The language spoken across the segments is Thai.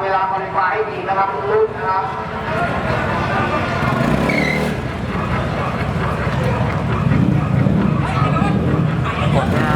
เวลาบริการให้ดีนะครับทุกรุ่นนะครับกดนะ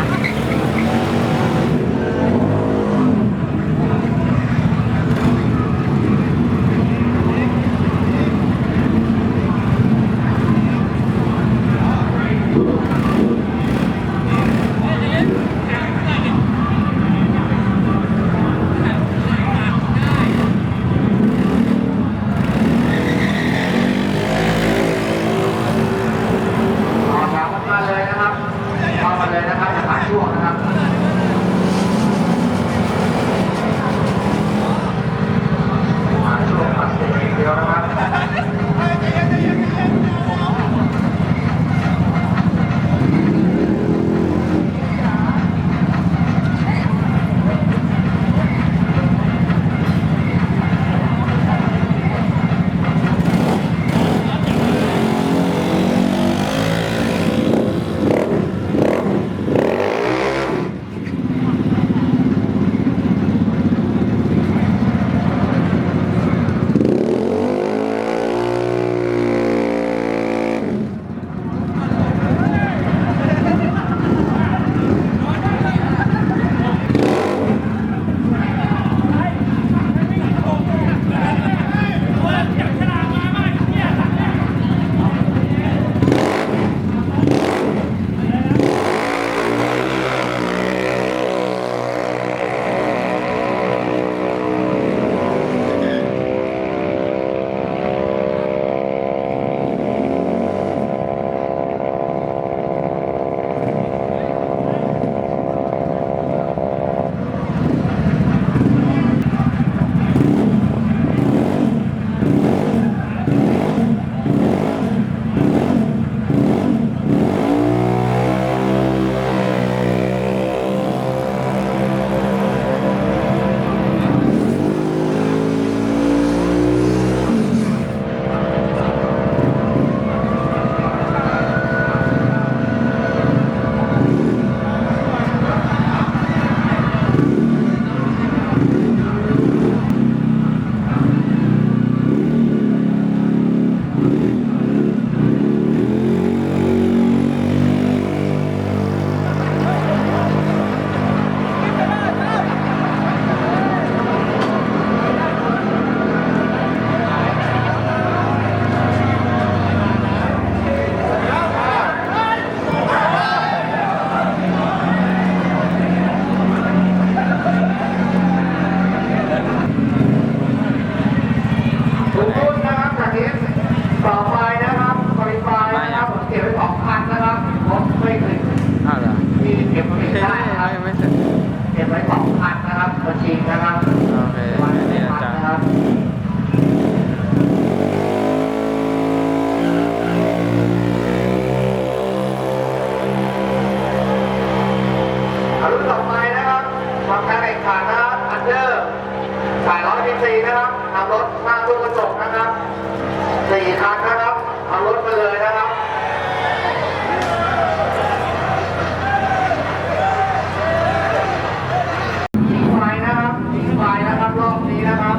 ต่อไปนะครับบริการนะครับผมเก็บไว้2,000นะครับผมไม่ถึงที่เก็บไว้ไม่ได้นะครับเก็บไว้2,000นะครับบัญชีนะครับโอเคนี่อาจารย์นะครับรุ่นต่อไปนะครับความการแข่งขันนะครับอันเดอร์800ccนะครับทำรถหน้าตู้กระจกนะครับ4 คันนะครับเอารถมาเลยนะครับยิงไฟนะครับยิงไฟนะครับรอบนี้นะครับ